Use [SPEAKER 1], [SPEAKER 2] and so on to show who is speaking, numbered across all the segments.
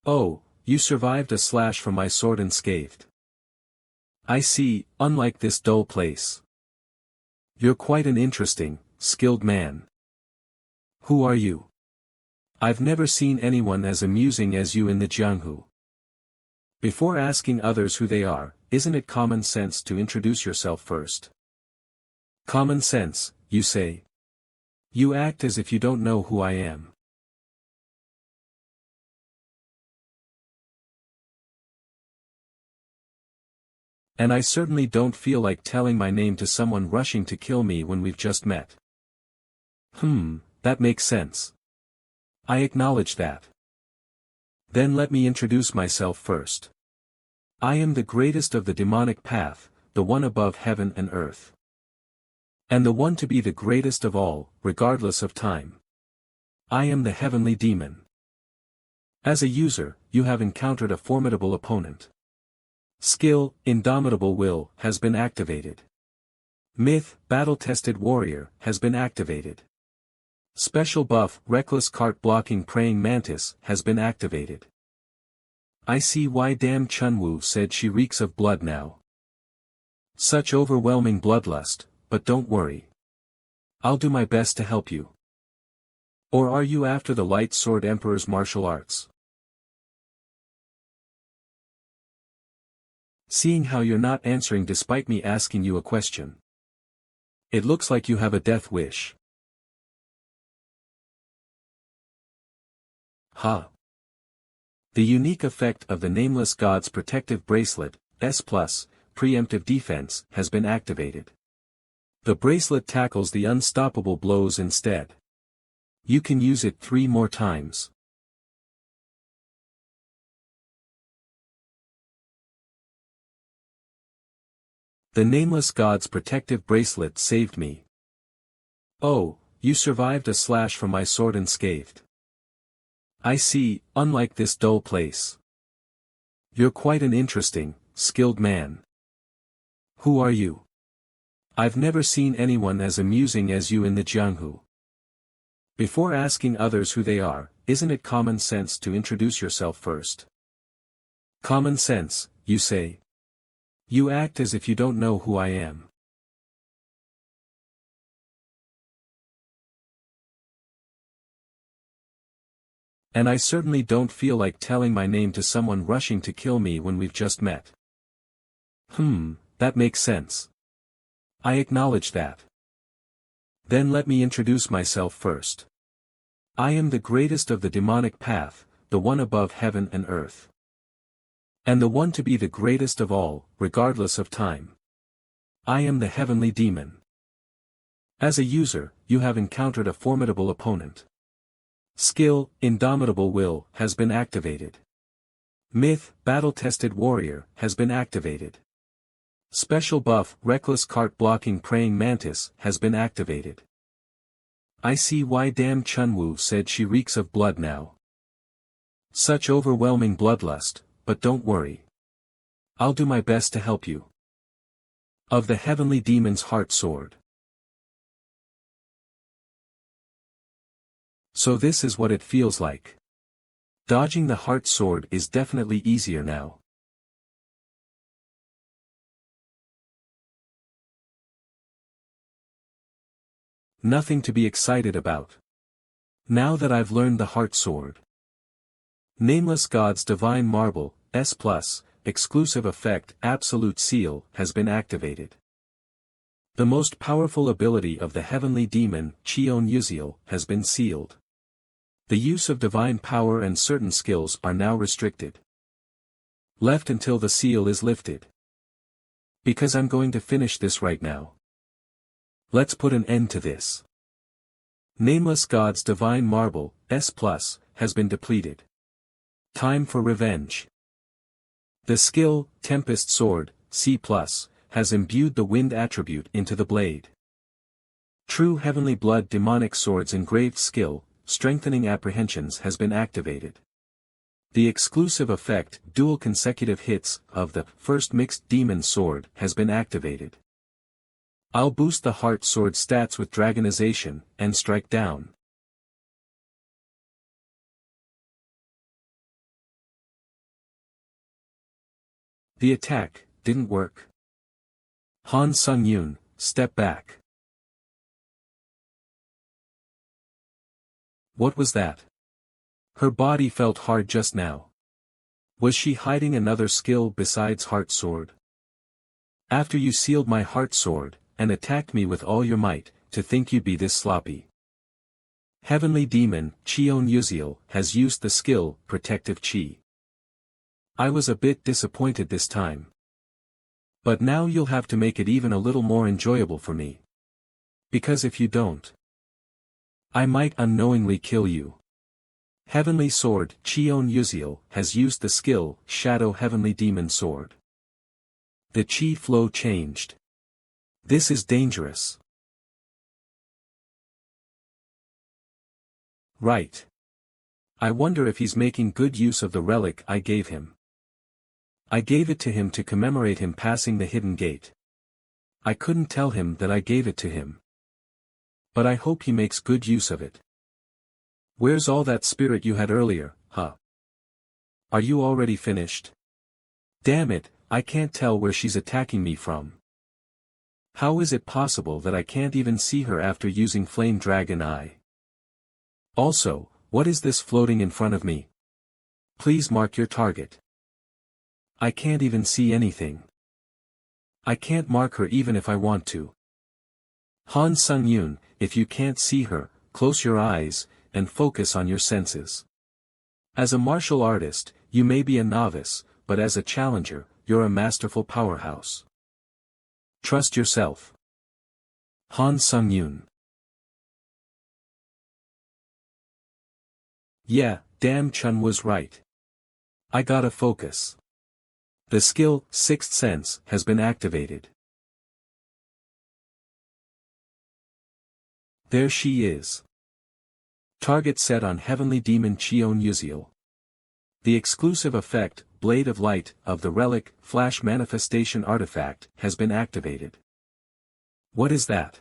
[SPEAKER 1] Oh, you survived a slash from my sword unscathed. I see, unlike this dull place. You're quite an interesting, skilled man. Who are you? I've never seen anyone as amusing as you in the Jianghu. Before asking others who they are, isn't it common sense to introduce yourself first? Common sense, you say? You act as if you don't know who I am. And I certainly don't feel like telling my name to someone rushing to kill me when we've just met. That makes sense. I acknowledge that. Then let me introduce myself first. I am the greatest of the demonic path, the one above heaven and earth. And the one to be the greatest of all, regardless of time. I am the heavenly demon. As a user, you have encountered a formidable opponent. Skill, indomitable will, has been activated. Myth, battle-tested warrior, has been activated. Special buff, reckless cart-blocking praying mantis, has been activated. I see why damn Chunwoo said she reeks of blood now. Such overwhelming bloodlust, but don't worry. I'll do my best to help you. Or are you after the Light Sword Emperor's martial arts? Seeing how you're not answering despite me asking you a question. It looks like you have a death wish. Ha! The unique effect of the Nameless God's Protective Bracelet, S+, Preemptive Defense, has been activated. The bracelet tackles the unstoppable blows instead. You can use it 3 more times. The Nameless God's Protective Bracelet saved me. Oh, you survived a slash from my sword unscathed. I see, unlike this dull place. You're quite an interesting, skilled man. Who are you? I've never seen anyone as amusing as you in the Jianghu. Before asking others who they are, isn't it common sense to introduce yourself first? Common sense, you say? You act as if you don't know who I am. And I certainly don't feel like telling my name to someone rushing to kill me when we've just met. That makes sense. I acknowledge that. Then let me introduce myself first. I am the greatest of the demonic path, the one above heaven and earth. And the one to be the greatest of all, regardless of time. I am the heavenly demon. As a user, you have encountered a formidable opponent. Skill, indomitable will, has been activated. Myth, battle-tested warrior, has been activated. Special buff, reckless cart-blocking praying mantis, has been activated. I see why damn Chunwoo said she reeks of blood now. Such overwhelming bloodlust, but don't worry. I'll do my best to help you. Of the heavenly demon's heart sword. So this is what it feels like. Dodging the heart sword is definitely easier now. Nothing to be excited about. Now that I've learned the heart sword. Nameless God's Divine Marble, S+, exclusive effect Absolute Seal, has been activated. The most powerful ability of the heavenly demon, Cheon Yuziel, has been sealed. The use of divine power and certain skills are now restricted. Left until the seal is lifted. Because I'm going to finish this right now. Let's put an end to this. Nameless God's Divine Marble, S+, has been depleted. Time for revenge. The skill, Tempest Sword, C+, has imbued the wind attribute into the blade. True Heavenly Blood Demonic Sword's engraved skill, Strengthening Apprehensions, has been activated. The exclusive effect, Dual Consecutive Hits, of the First Mixed Demon Sword, has been activated. I'll boost the Heart Sword stats with Dragonization, and strike down. The attack didn't work. Han Sung-yoon, step back. What was that? Her body felt hard just now. Was she hiding another skill besides Heart Sword? After you sealed my Heart Sword, and attacked me with all your might, to think you'd be this sloppy. Heavenly Demon, Cheon Yuziel, has used the skill, Protective Chi. I was a bit disappointed this time. But now you'll have to make it even a little more enjoyable for me. Because if you don't, I might unknowingly kill you. Heavenly Sword, Cheon Yuziel, has used the skill, Shadow Heavenly Demon Sword. The chi flow changed. This is dangerous. Right. I wonder if he's making good use of the relic I gave him. I gave it to him to commemorate him passing the hidden gate. I couldn't tell him that I gave it to him. But I hope he makes good use of it. Where's all that spirit you had earlier, huh? Are you already finished? Damn it, I can't tell where she's attacking me from. How is it possible that I can't even see her after using Flame Dragon Eye? Also, what is this floating in front of me? Please mark your target. I can't even see anything. I can't mark her even if I want to. Han Sung-yoon, if you can't see her, close your eyes, and focus on your senses. As a martial artist, you may be a novice, but as a challenger, you're a masterful powerhouse. Trust yourself. Han Sung-yoon. Yeah, damn Chun was right. I gotta focus. The skill, Sixth Sense, has been activated. There she is. Target set on Heavenly Demon Cheon Yuziel. The exclusive effect, Blade of Light, of the relic, Flash Manifestation Artifact, has been activated. What is that?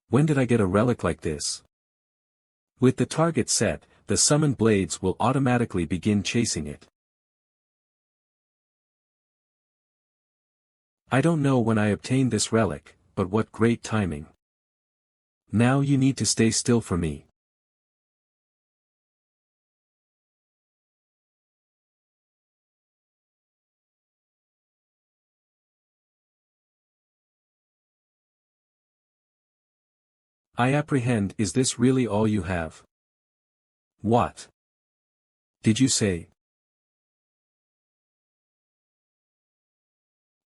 [SPEAKER 1] When did I get a relic like this? With the target set, the summoned blades will automatically begin chasing it. I don't know when I obtained this relic, but what great timing. Now you need to stay still for me. I apprehend, is this really all you have? What did you say?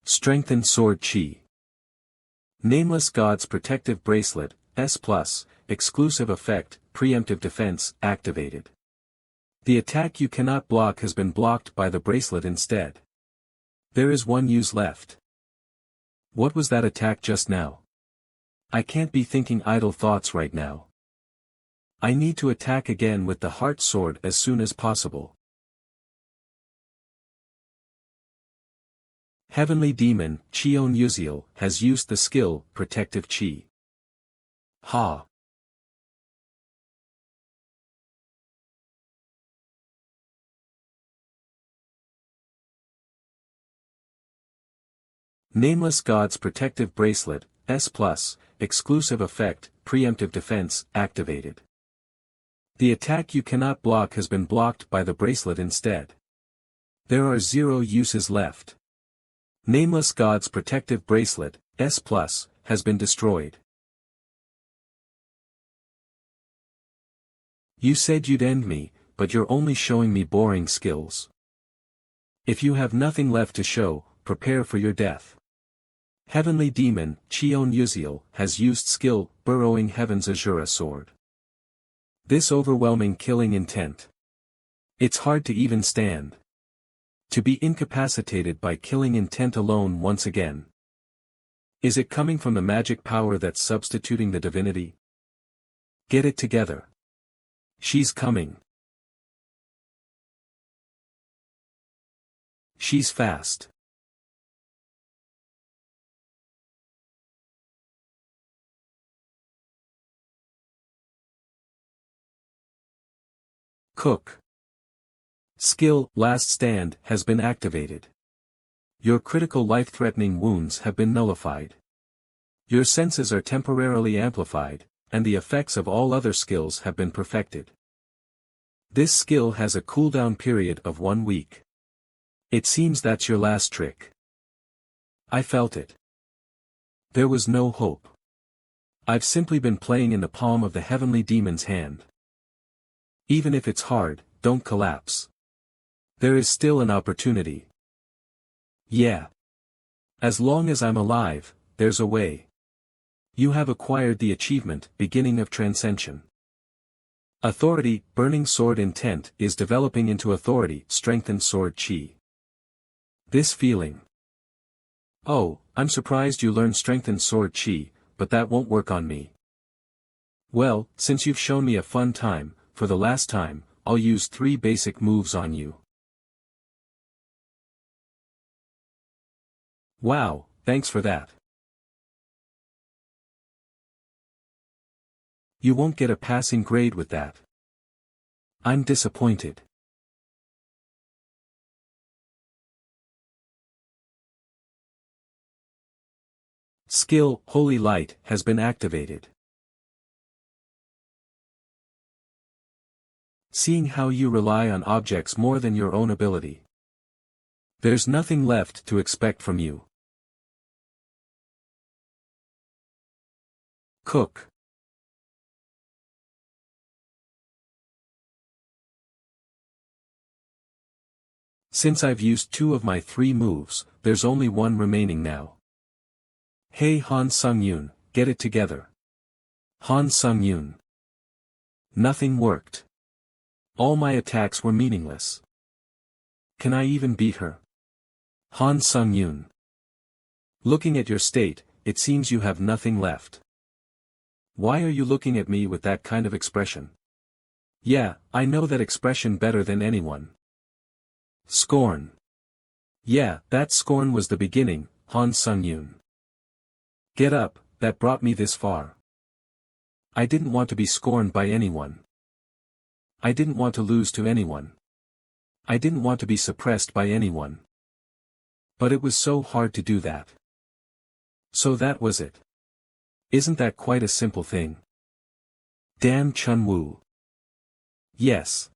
[SPEAKER 1] Strengthened Sword Chi. Nameless God's Protective Bracelet, S+, exclusive effect, preemptive defense, activated. The attack you cannot block has been blocked by the bracelet instead. There is one use left. What was that attack just now? I can't be thinking idle thoughts right now. I need to attack again with the Heart Sword as soon as possible. Heavenly Demon, Cheon Yuziel, has used the skill, Protective Chi. Ha! Nameless God's Protective Bracelet, S+, exclusive effect, preemptive defense, activated. The attack you cannot block has been blocked by the bracelet instead. There are 0 uses left. Nameless God's Protective Bracelet, S+, has been destroyed. You said you'd end me, but you're only showing me boring skills. If you have nothing left to show, prepare for your death. Heavenly Demon, Cheon Yuziel, has used skill, Burrowing Heaven's Azura Sword. This overwhelming killing intent. It's hard to even stand. To be incapacitated by killing intent alone once again. Is it coming from the magic power that's substituting the divinity? Get it together. She's coming. She's fast. Cook. Skill, Last Stand, has been activated. Your critical life-threatening wounds have been nullified. Your senses are temporarily amplified, and the effects of all other skills have been perfected. This skill has a cooldown period of 1 week. It seems that's your last trick. I felt it. There was no hope. I've simply been playing in the palm of the heavenly demon's hand. Even if it's hard, don't collapse. There is still an opportunity. Yeah. As long as I'm alive, there's a way. You have acquired the achievement, beginning of transcension. Authority, burning sword intent, is developing into authority, strengthened sword chi. This feeling. Oh, I'm surprised you learned strengthened sword chi, but that won't work on me. Well, since you've shown me a fun time, for the last time, I'll use 3 basic moves on you. Wow, thanks for that. You won't get a passing grade with that. I'm disappointed. Skill, Holy Light, has been activated. Seeing how you rely on objects more than your own ability. There's nothing left to expect from you. Cook. Since I've used 2 of my 3 moves, there's only 1 remaining now. Hey Han Sung-yoon, get it together. Han Sung-yoon. Nothing worked. All my attacks were meaningless. Can I even beat her? Han Sung-yoon. Looking at your state, it seems you have nothing left. Why are you looking at me with that kind of expression? Yeah, I know that expression better than anyone. Scorn. Yeah, that scorn was the beginning, Han Sung-yoon. Get up, that brought me this far. I didn't want to be scorned by anyone. I didn't want to lose to anyone. I didn't want to be suppressed by anyone. But it was so hard to do that. So that was it. Isn't that quite a simple thing? Damn Chun-woo. Yes.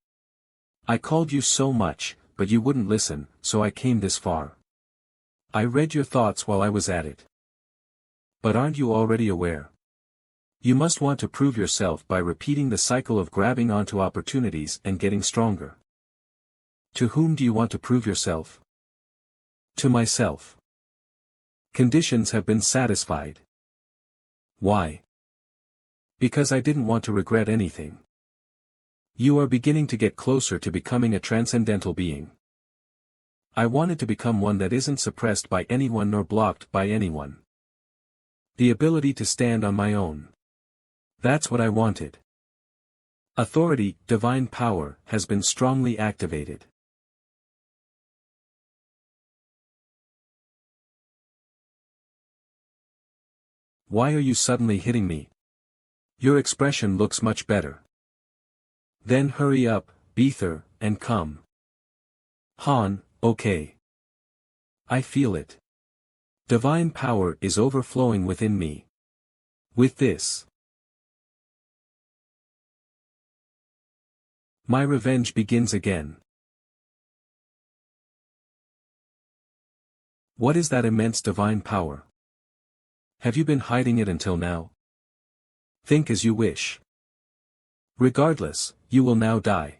[SPEAKER 1] I called you so much, but you wouldn't listen, so I came this far. I read your thoughts while I was at it. But aren't you already aware? You must want to prove yourself by repeating the cycle of grabbing onto opportunities and getting stronger. To whom do you want to prove yourself? To myself. Conditions have been satisfied. Why? Because I didn't want to regret anything. You are beginning to get closer to becoming a transcendental being. I wanted to become one that isn't suppressed by anyone nor blocked by anyone. The ability to stand on my own. That's what I wanted. Authority, divine power, has been strongly activated. Why are you suddenly hitting me? Your expression looks much better. Then hurry up, Beether, and come. Han, okay. I feel it. Divine power is overflowing within me. With this, my revenge begins again. What is that immense divine power? Have you been hiding it until now? Think as you wish. Regardless, you will now die.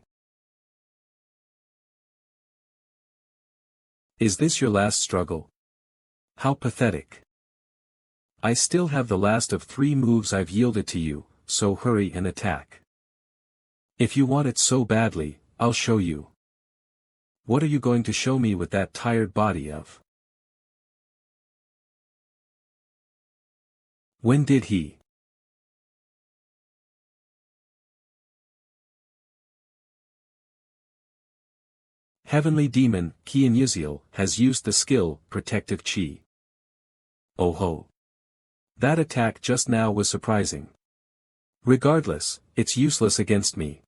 [SPEAKER 1] Is this your last struggle? How pathetic. I still have the last of 3 moves I've yielded to you, so hurry and attack. If you want it so badly, I'll show you. What are you going to show me with that tired body of? When did he? Heavenly Demon, Kian Yuzil, has used the skill, Protective Chi. Oh ho. That attack just now was surprising. Regardless, it's useless against me.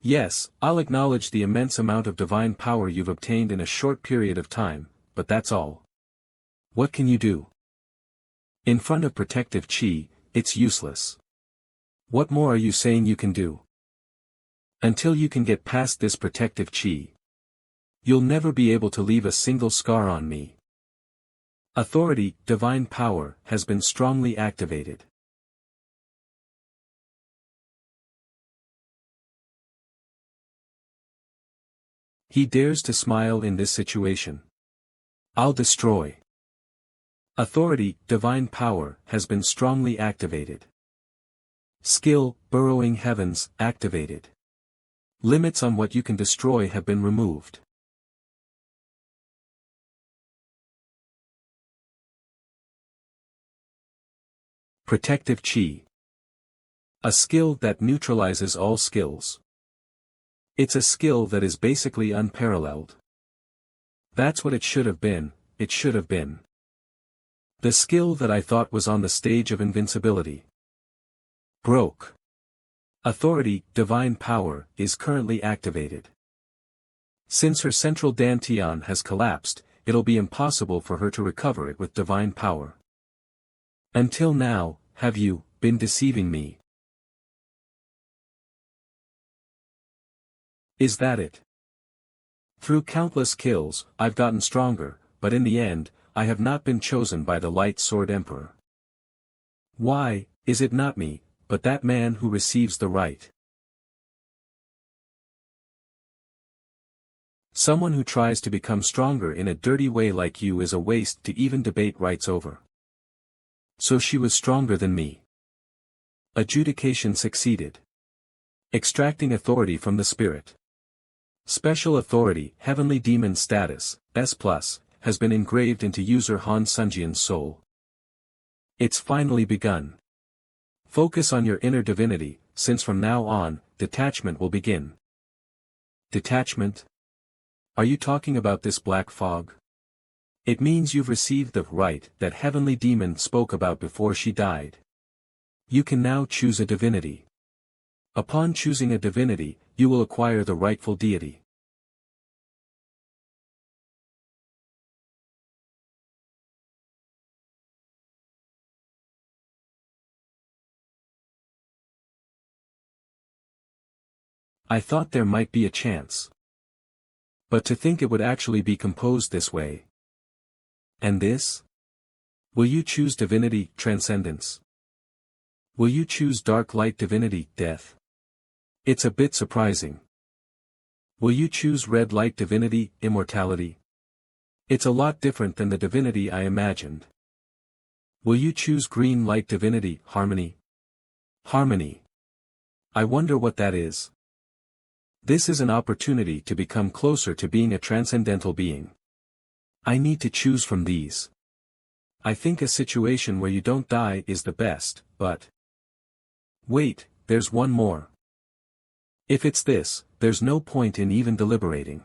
[SPEAKER 1] Yes, I'll acknowledge the immense amount of divine power you've obtained in a short period of time, but that's all. What can you do? In front of protective chi, it's useless. What more are you saying you can do? Until you can get past this protective chi, you'll never be able to leave a single scar on me. Authority, divine power, has been strongly activated. He dares to smile in this situation. I'll destroy. Authority, divine power, has been strongly activated. Skill, burrowing heavens, activated. Limits on what you can destroy have been removed. Protective chi. A skill that neutralizes all skills. It's a skill that is basically unparalleled. That's what it should have been, it should have been. The skill that I thought was on the stage of invincibility. Broke. Authority, divine power, is currently activated. Since her central dantian has collapsed, it'll be impossible for her to recover it with divine power. Until now, have you been deceiving me? Is that it? Through countless kills, I've gotten stronger, but in the end, I have not been chosen by the Light Sword Emperor. Why, is it not me, but that man who receives the right? Someone who tries to become stronger in a dirty way like you is a waste to even debate rights over. So she was stronger than me. Adjudication succeeded. Extracting authority from the spirit. Special authority, heavenly demon status, S+, has been engraved into user Han Sunjian's soul. It's finally begun. Focus on your inner divinity, since from now on, detachment will begin. Detachment? Are you talking about this black fog? It means you've received the right that heavenly demon spoke about before she died. You can now choose a divinity. Upon choosing a divinity, you will acquire the rightful deity. I thought there might be a chance. But to think it would actually be composed this way. And this? Will you choose divinity, transcendence? Will you choose dark light divinity, death? It's a bit surprising. Will you choose red light divinity, immortality? It's a lot different than the divinity I imagined. Will you choose green light divinity, harmony? Harmony. I wonder what that is. This is an opportunity to become closer to being a transcendental being. I need to choose from these. I think a situation where you don't die is the best, but... Wait, there's one more. If it's this, there's no point in even deliberating.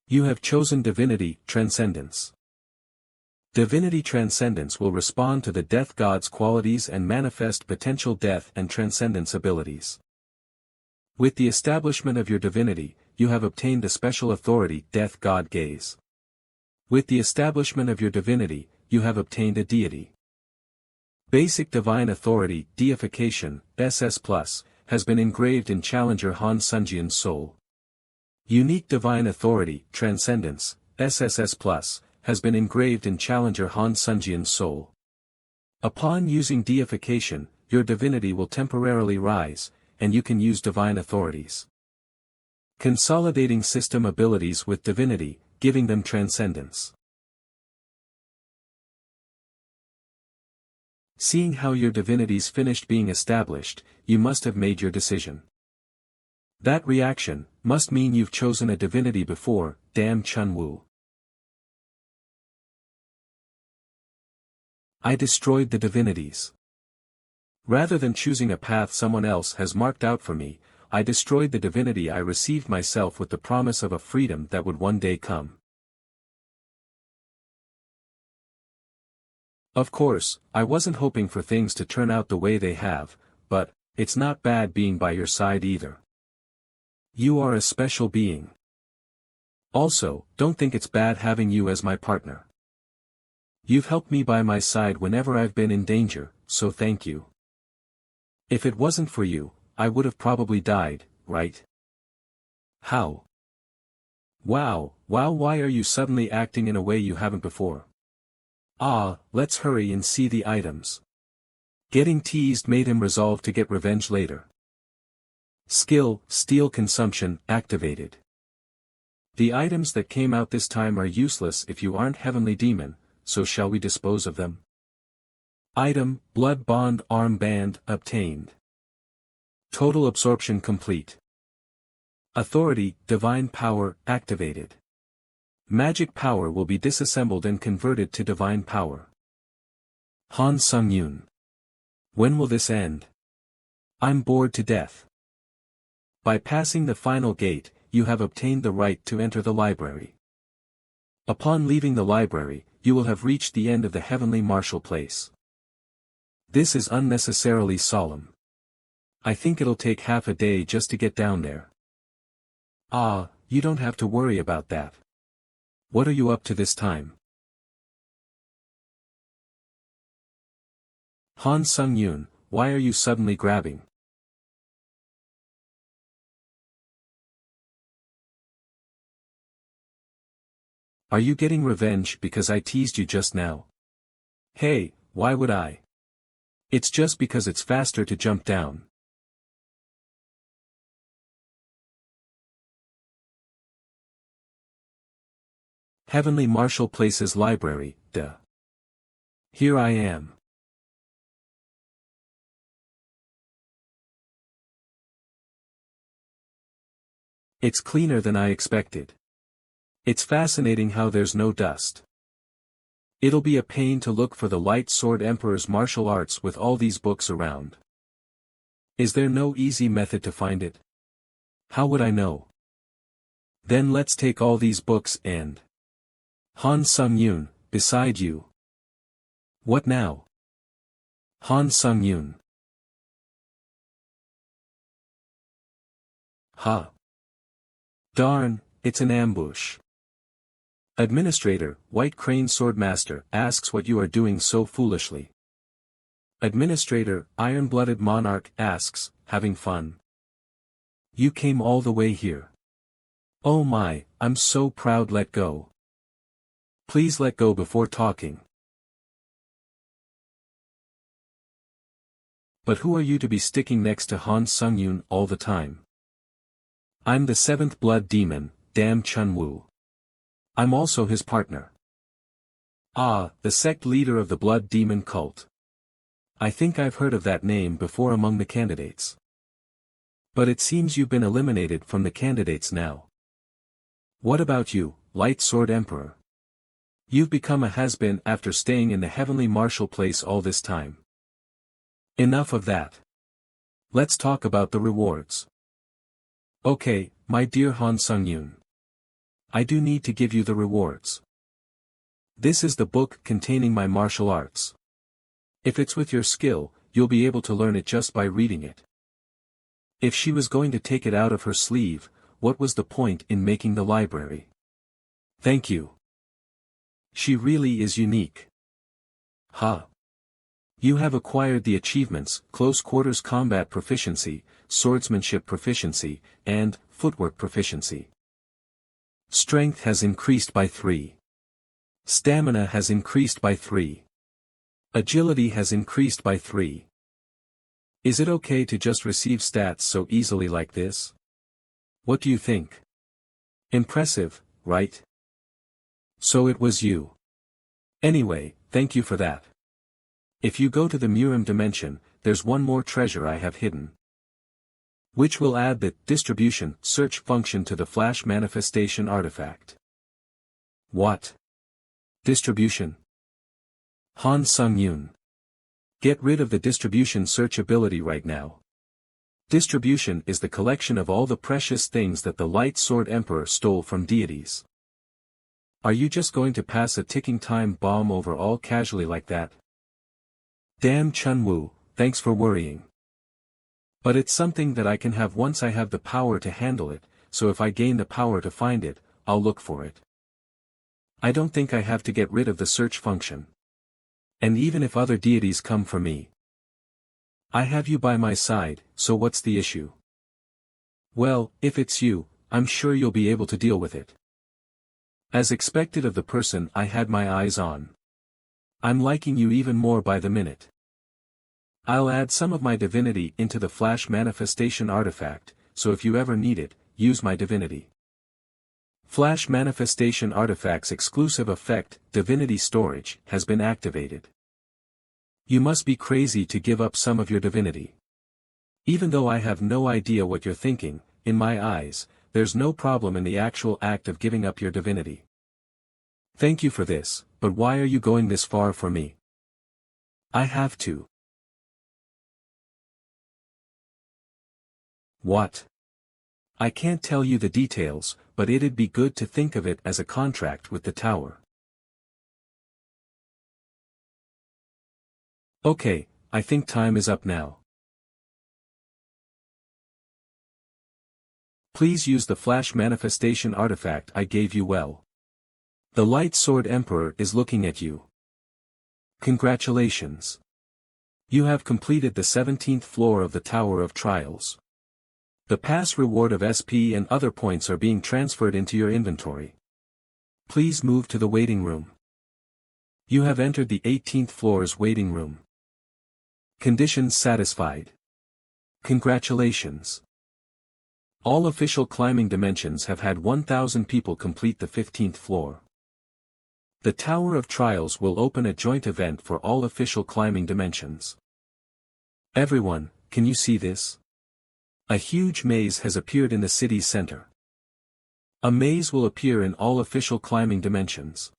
[SPEAKER 1] You have chosen divinity, transcendence. Divinity transcendence will respond to the death god's qualities and manifest potential death and transcendence abilities. With the establishment of your divinity, you have obtained a special authority, death god gaze. With the establishment of your divinity, you have obtained a deity. Basic divine authority, deification, SS+, has been engraved in Challenger Han Sunjian's soul. Unique divine authority, transcendence, SSS+, has been engraved in Challenger Han Sunjian's soul. Upon using deification, your divinity will temporarily rise, and you can use divine authorities. Consolidating system abilities with divinity, giving them transcendence. Seeing how your divinity's finished being established, you must have made your decision. That reaction must mean you've chosen a divinity before, damn Chunwu. I destroyed the divinities. Rather than choosing a path someone else has marked out for me, I destroyed the divinity I received myself with the promise of a freedom that would one day come. Of course, I wasn't hoping for things to turn out the way they have, but it's not bad being by your side either. You are a special being. Also, don't think it's bad having you as my partner. You've helped me by my side whenever I've been in danger, so thank you. If it wasn't for you, I would have probably died, right? How? Wow, why are you suddenly acting in a way you haven't before? Ah, let's hurry and see the items. Getting teased made him resolve to get revenge later. Skill, Steel Consumption, activated. The items that came out this time are useless if you aren't Heavenly Demon, so shall we dispose of them? Item, Blood Bond Armband, obtained. Total absorption complete. Authority, Divine Power, activated. Magic power will be disassembled and converted to divine power. Han Sung-yoon. When will this end? I'm bored to death. By passing the final gate, you have obtained the right to enter the library. Upon leaving the library, you will have reached the end of the heavenly martial place. This is unnecessarily solemn. I think it'll take half a day just to get down there. Ah, you don't have to worry about that. What are you up to this time? Han Sung-yoon, why are you suddenly grabbing? Are you getting revenge because I teased you just now? Hey, why would I? It's just because it's faster to jump down. Heavenly Martial Place's library, duh. Here I am. It's cleaner than I expected. It's fascinating how there's no dust. It'll be a pain to look for the Light Sword Emperor's martial arts with all these books around. Is there no easy method to find it? How would I know? Then let's take all these books and... Han Sung-yoon, beside you. What now? Han Sung-yoon. Ha. Darn, it's an ambush. Administrator, White Crane Swordmaster, asks what you are doing so foolishly. Administrator, Iron-Blooded Monarch, asks, having fun. You came all the way here. Oh my, I'm so proud. Let go. Please let go before talking. But who are you to be sticking next to Han Sung-yoon all the time? I'm the 7th Blood Demon, Dam Chun-woo. I'm also his partner. Ah, the sect leader of the Blood Demon cult. I think I've heard of that name before among the candidates. But it seems you've been eliminated from the candidates now. What about you, Light Sword Emperor? You've become a has-been after staying in the heavenly martial place all this time. Enough of that. Let's talk about the rewards. Okay, my dear Han Sung-yoon. I do need to give you the rewards. This is the book containing my martial arts. If it's with your skill, you'll be able to learn it just by reading it. If she was going to take it out of her sleeve, what was the point in making the library? Thank you. She really is unique. Ha. You have acquired the achievements, Close Quarters Combat Proficiency, Swordsmanship Proficiency, and Footwork Proficiency. Strength has increased by 3. Stamina has increased by 3. Agility has increased by 3. Is it okay to just receive stats so easily like this? What do you think? Impressive, right? So it was you. Anyway, thank you for that. If you go to the Murim dimension, there's one more treasure I have hidden. Which will add the distribution search function to the Flash Manifestation artifact. What? Distribution? Han Sung-yoon. Get rid of the distribution search ability right now. Distribution is the collection of all the precious things that the Light Sword Emperor stole from deities. Are you just going to pass a ticking time bomb over all casually like that? Damn Chun-woo, thanks for worrying. But it's something that I can have once I have the power to handle it, so if I gain the power to find it, I'll look for it. I don't think I have to get rid of the search function. And even if other deities come for me, I have you by my side, so what's the issue? Well, if it's you, I'm sure you'll be able to deal with it. As expected of the person I had my eyes on. I'm liking you even more by the minute. I'll add some of my divinity into the Flash Manifestation artifact, so if you ever need it, use my divinity. Flash Manifestation Artifact's exclusive effect, Divinity Storage, has been activated. You must be crazy to give up some of your divinity. Even though I have no idea what you're thinking, in my eyes, there's no problem in the actual act of giving up your divinity. Thank you for this, but why are you going this far for me? I have to. What? I can't tell you the details, but it'd be good to think of it as a contract with the tower. Okay, I think time is up now. Please use the Flash Manifestation artifact I gave you well. The Light Sword Emperor is looking at you. Congratulations. You have completed the 17th floor of the Tower of Trials. The pass reward of SP and other points are being transferred into your inventory. Please move to the waiting room. You have entered the 18th floor's waiting room. Conditions satisfied. Congratulations. All official climbing dimensions have had 1,000 people complete the 15th floor. The Tower of Trials will open a joint event for all official climbing dimensions. Everyone, can you see this? A huge maze has appeared in the city's center. A maze will appear in all official climbing dimensions.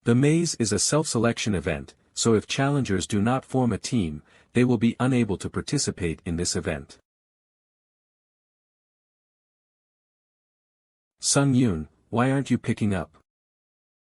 [SPEAKER 1] The maze is a self-selection event, so if challengers do not form a team, they will be unable to participate in this event. Sung Yoon, why aren't you picking up?